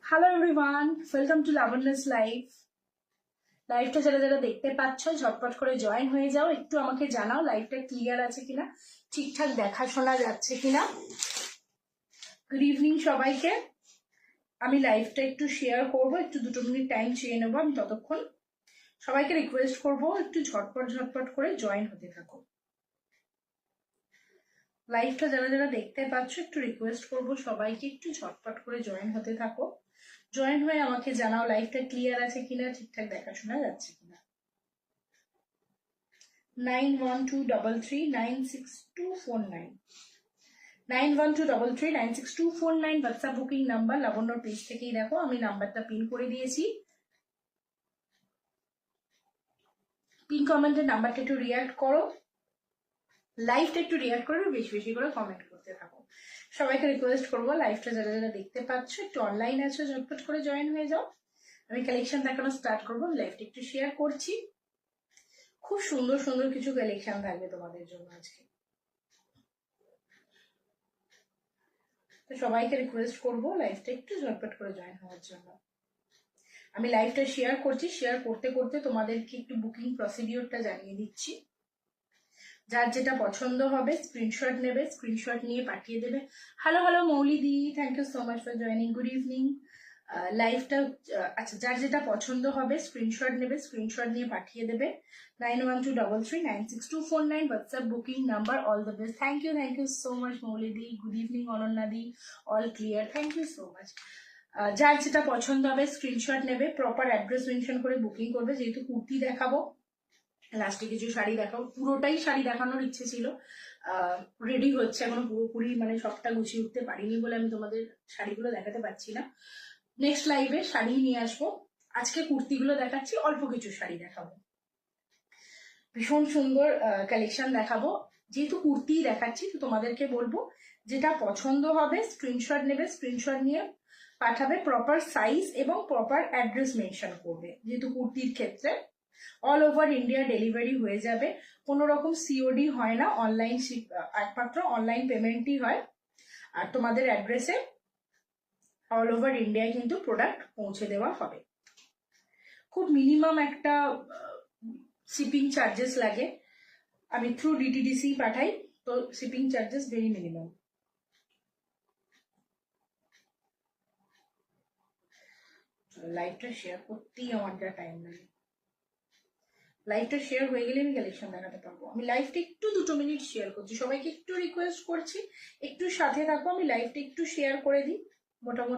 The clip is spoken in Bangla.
Hello everyone, welcome to Labanya's life. লাইভটা যারা যারা দেখতে পাচ্ছ ঝটপট করে জয়েন হয়ে যাও। একটু আমাকে জানাও লাইভটা ক্লিয়ার আছে কিনা, ঠিকঠাক দেখা শোনা যাচ্ছে কিনা। গুড ইভিনিং সবাইকে। আমি লাইভটা একটু শেয়ার করব, একটু 2 মিনিট টাইম চেয়ে নেবো আমি ততক্ষণ। সবাইকে রিকোয়েস্ট করব একটু ঝটপট করে জয়েন হতে থাকো। লাইভটা যারা যারা দেখতে পাচ্ছ একটু রিকোয়েস্ট করব সবাইকে একটু ঝটপট করে জয়েন হতে থাকো। জয়েন হয়ে আমাকে জানাও লাইভটা ক্লিয়ার আছে কিনা, ঠিকঠাক দেখাশোনা যাচ্ছে কিনা। 9123396249 9123396249 হোয়াটসঅ্যাপ বুকিং নাম্বার। লাবণ্যর পেজ থেকেই দেখো, আমি নাম্বারটা পিন করে দিয়েছি। পিন কমেন্টের নাম্বারটা একটু রিয়াক্ট করো, লাইভটা একটু রিয়াক্ট করে বেশি বেশি করে কমেন্ট করতে থাকো। সবাইকে রিকোয়েস্ট করবো লাইভটা যারা যারা দেখতে পাচ্ছ একটু অনলাইন আছো ঝটপট করে জয়েন হয়ে যাও। আমি কালেকশন দেখানো স্টার্ট করবো। লাইভটা একটু শেয়ার করছি। খুব সুন্দর সুন্দর কিছু কালেকশন থাকবে তোমাদের জন্য আজকে। তো সবাইকে রিকোয়েস্ট করবো লাইভটা একটু ঝটপট করে জয়েন হওয়ার জন্য। আমি লাইভটা শেয়ার করছি, শেয়ার করতে করতে তোমাদেরকে একটু বুকিং প্রসিডিওরটা জানিয়ে দিচ্ছি। যার যেটা পছন্দ হবে স্ক্রিনশট নেবে, স্ক্রিনশট নিয়ে পাঠিয়ে দেবে। হ্যালো মৌলিদি, thank you so much for joining, good evening. লাইভটা আচ্ছা, যার যেটা পছন্দ হবে স্ক্রিনশট নেবে, স্ক্রিনশট নিয়ে পাঠিয়ে দেবে। 9123396249 WhatsApp booking number. All the best. Thank you so much মৌলিদি, গুড ইভিনিং অনন্যাদি, all clear, thank you so much. যার যেটা পছন্দ হবে স্ক্রিনশট নেবে, প্রপার অ্যাড্রেস মেনশন করে বুকিং করবে। যেহেতু কুর্তি দেখাবো, লাস্টে কিছু শাড়ি দেখাবো, পুরোটাই শাড়ি দেখানোর ইচ্ছে ছিল। রেডি হচ্ছে এখনো পুরোপুরি, মানে সবটা গুছিয়ে উঠতে পারিনি বলে আমি তোমাদের শাড়িগুলো দেখাতে পারছি না। নেক্সট লাইভে শাড়ি নিয়ে আসবো। আজকে কুর্তিগুলো দেখাচ্ছি, অল্প কিছু শাড়ি দেখাবো। ভীষণ সুন্দর কালেকশন দেখাবো। যেহেতু কুর্তি দেখাচ্ছি তো তোমাদেরকে বলবো যেটা পছন্দ হবে স্ক্রিনশট নেবে, স্ক্রিনশট নিয়ে পাঠাবে, প্রপার সাইজ এবং প্রপার অ্যাড্রেস মেনশন করবে। যেহেতু কুর্তির ক্ষেত্রে অল ওভার ইন্ডিয়া ডেলিভারি হয়ে যাবে, কোনো রকম সিওডি হয় না, অনলাইন একমাত্র অনলাইন পেমেন্টই হয়। আর তোমাদের অ্যাড্রেসে অল ওভার ইন্ডিয়ায় কিন্তু প্রোডাক্ট পৌঁছে দেওয়া হবে। খুব মিনিমাম একটা শিপিং চার্জেস লাগে। আমি থ্রু ডিটিডিসি পাঠাই, তো শিপিং চার্জেস ভেরি মিনিমাম। লাইভটা শেয়ার করতেই আমার যা টাইম লাগে। লাইভটা শেয়ার হয়ে গেলে আমি কালেকশন দেখাতে পারবো। আমি লাইভটা একটু 2 মিনিট শেয়ার করছি, সবাইকে একটু রিকোয়েস্ট করছি একটু সাথে থাকো। আমি লাইভটা একটু শেয়ার করে দিই। মোটামুটি